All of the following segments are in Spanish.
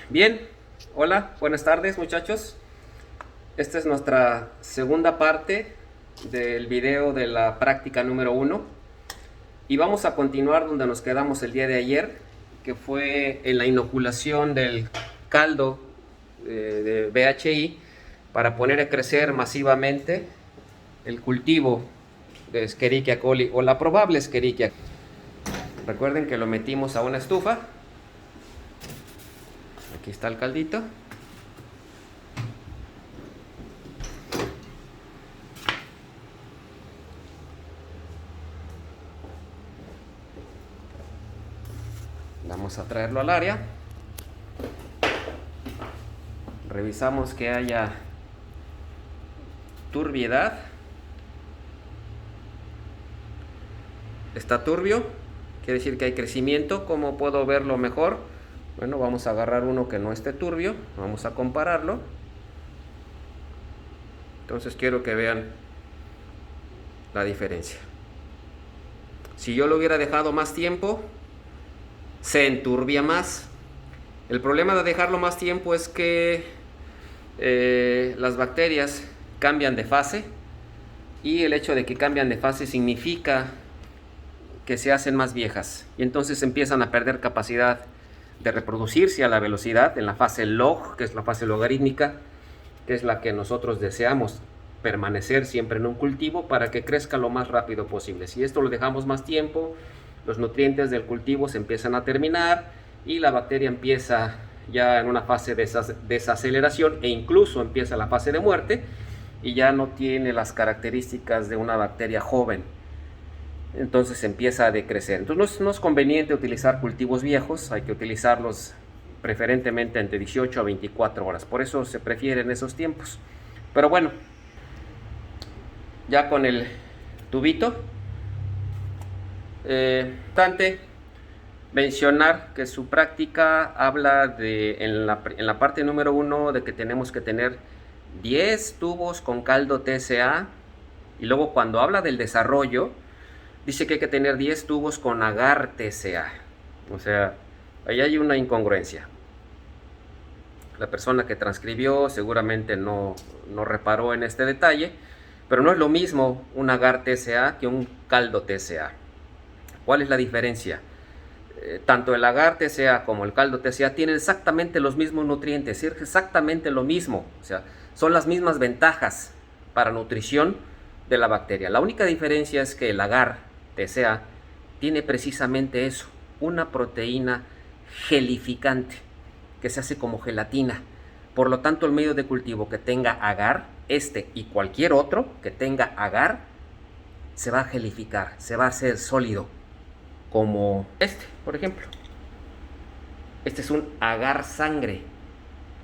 Bien, hola, buenas tardes muchachos. Esta es nuestra segunda parte del video de la práctica número 1 y vamos a continuar donde nos quedamos el día de ayer, que fue en la inoculación del caldo de BHI para poner a crecer masivamente el cultivo de Escherichia coli o la probable Escherichia. Recuerden que lo metimos a una estufa. Aquí está el caldito. Vamos a traerlo al área. Revisamos que haya turbiedad. Está turbio, quiere decir que hay crecimiento. ¿Cómo puedo verlo mejor? Bueno, vamos a agarrar uno que no esté turbio, vamos a compararlo. Entonces quiero que vean la diferencia. Si yo lo hubiera dejado más tiempo, se enturbia más. El problema de dejarlo más tiempo es que las bacterias cambian de fase, y el hecho de que cambian de fase significa que se hacen más viejas y entonces empiezan a perder capacidad de reproducirse a la velocidad en la fase log, que es la fase logarítmica, que es la que nosotros deseamos permanecer siempre en un cultivo para que crezca lo más rápido posible. Si esto lo dejamos más tiempo, los nutrientes del cultivo se empiezan a terminar y la bacteria empieza ya en una fase de desaceleración e incluso empieza la fase de muerte y ya no tiene las características de una bacteria joven. Entonces empieza a decrecer. Entonces no es conveniente utilizar cultivos viejos, hay que utilizarlos preferentemente entre 18 a 24 horas. Por eso se prefieren esos tiempos. Pero bueno, ya con el tubito, importante mencionar que su práctica habla de, en la parte número 1, de que tenemos que tener 10 tubos con caldo TCA, y luego cuando habla del desarrollo, dice que hay que tener 10 tubos con agar TCA. O sea, ahí hay una incongruencia. La persona que transcribió seguramente no reparó en este detalle, pero no es lo mismo un agar TCA que un caldo TCA. ¿Cuál es la diferencia? Tanto el agar TCA como el caldo TCA tienen exactamente los mismos nutrientes, es exactamente lo mismo. O sea, son las mismas ventajas para nutrición de la bacteria. La única diferencia es que el agar TCA tiene precisamente eso, una proteína gelificante que se hace como gelatina. Por lo tanto, el medio de cultivo que tenga agar, este y cualquier otro que tenga agar, se va a gelificar, se va a hacer sólido, como este, por ejemplo. Este es un agar sangre.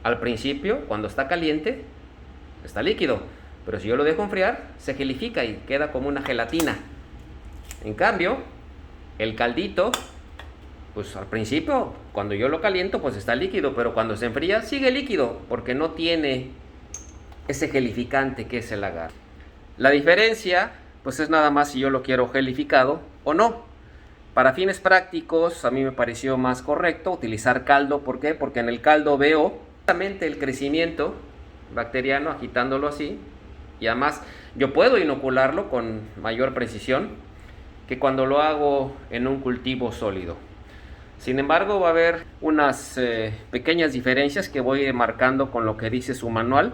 Al principio, cuando está caliente, está líquido, pero si yo lo dejo enfriar, se gelifica y queda como una gelatina. En cambio, el caldito, pues al principio, cuando yo lo caliento, pues está líquido, pero cuando se enfría, sigue líquido, porque no tiene ese gelificante que es el agar. La diferencia, pues es nada más si yo lo quiero gelificado o no. Para fines prácticos, a mí me pareció más correcto utilizar caldo. ¿Por qué? Porque en el caldo veo exactamente el crecimiento bacteriano, agitándolo así, y además yo puedo inocularlo con mayor precisión que cuando lo hago en un cultivo sólido. Sin embargo, va a haber unas pequeñas diferencias que voy a ir marcando con lo que dice su manual,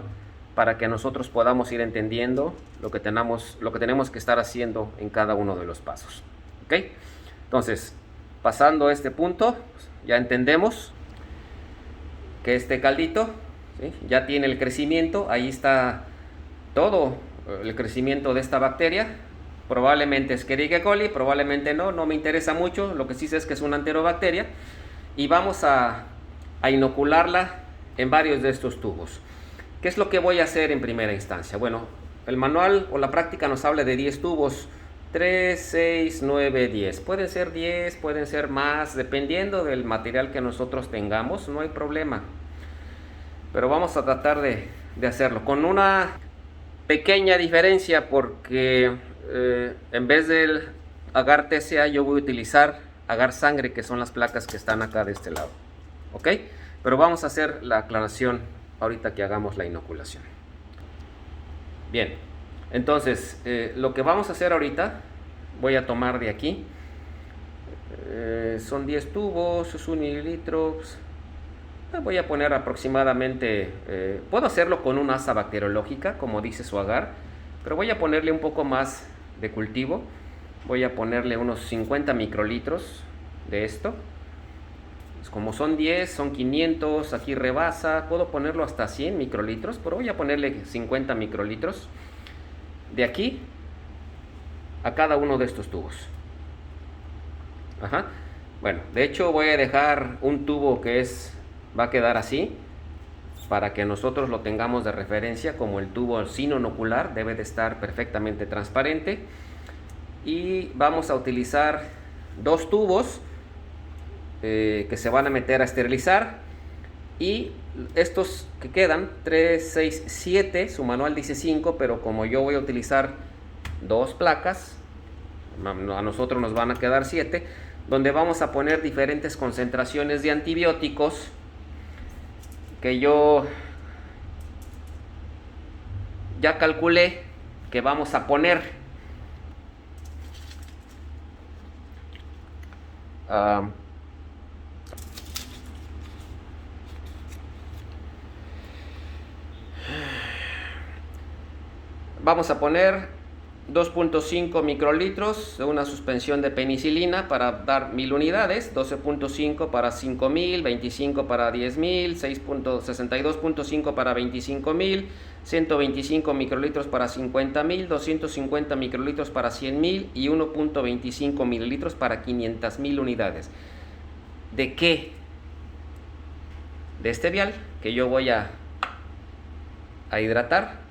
para que nosotros podamos ir entendiendo lo que tenemos que estar haciendo en cada uno de los pasos. ¿Ok? Entonces, pasando a este punto, ya entendemos que este caldito, ¿sí?, ya tiene el crecimiento. Ahí está todo el crecimiento de esta bacteria. Probablemente Escherichia coli, probablemente no me interesa mucho. Lo que sí sé es que es una enterobacteria y vamos a inocularla en varios de estos tubos. ¿Qué es lo que voy a hacer en primera instancia? Bueno, el manual o la práctica nos habla de 10 tubos. 3, 6, 9, 10. Pueden ser 10, pueden ser más, dependiendo del material que nosotros tengamos, no hay problema. Pero vamos a tratar de hacerlo con una pequeña diferencia, porque en vez del agar TCA yo voy a utilizar agar sangre, que son las placas que están acá de este lado. ¿Ok? Pero vamos a hacer la aclaración ahorita que hagamos la inoculación. Bien, entonces lo que vamos a hacer ahorita, voy a tomar de aquí, son 10 tubos, es 1 mililitro, voy a poner aproximadamente, puedo hacerlo con una asa bacteriológica, como dice su agar, pero voy a ponerle un poco más de cultivo, voy a ponerle unos 50 microlitros de esto. Como son 10, son 500, aquí rebasa, puedo ponerlo hasta 100 microlitros, pero voy a ponerle 50 microlitros de aquí a cada uno de estos tubos. Ajá. Bueno, de hecho voy a dejar un tubo que va a quedar así, para que nosotros lo tengamos de referencia, como el tubo sinonocular debe de estar perfectamente transparente. Y vamos a utilizar 2 tubos que se van a meter a esterilizar, y estos que quedan 3, 6, 7, su manual dice 5, pero como yo voy a utilizar 2 placas, a nosotros nos van a quedar 7, donde vamos a poner diferentes concentraciones de antibióticos que yo ya calculé que vamos a poner. Vamos a poner 2.5 microlitros de una suspensión de penicilina para dar 1000 unidades, 12.5 para 5000, 25 para 10000, 62.5 para 25000, 125 microlitros para 50000, 250 microlitros para 100,000 y 1.25 mililitros para 500,000 unidades. ¿De qué? De este vial que yo voy a hidratar,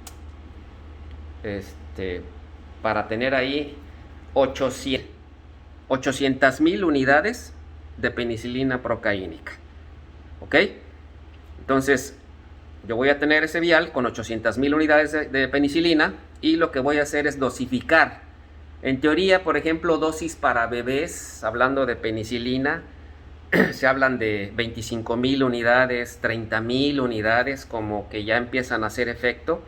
para tener ahí 800,000 unidades de penicilina procaínica. ¿Ok? Entonces, yo voy a tener ese vial con 800,000 unidades de penicilina, y lo que voy a hacer es dosificar. En teoría, por ejemplo, dosis para bebés, hablando de penicilina, se hablan de 25,000 unidades, 30,000 unidades, como que ya empiezan a hacer efecto.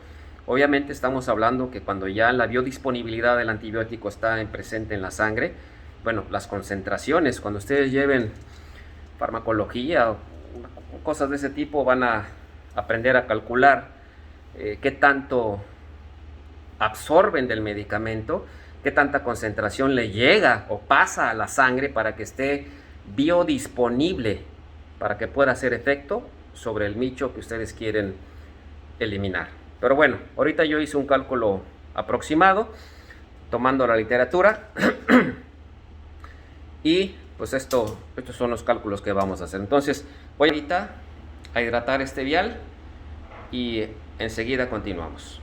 Obviamente estamos hablando que cuando ya la biodisponibilidad del antibiótico está presente en la sangre, bueno, las concentraciones, cuando ustedes lleven farmacología o cosas de ese tipo, van a aprender a calcular qué tanto absorben del medicamento, qué tanta concentración le llega o pasa a la sangre para que esté biodisponible, para que pueda hacer efecto sobre el bicho que ustedes quieren eliminar. Pero bueno, ahorita yo hice un cálculo aproximado, tomando la literatura, y pues estos son los cálculos que vamos a hacer. Entonces voy ahorita a hidratar este vial y enseguida continuamos.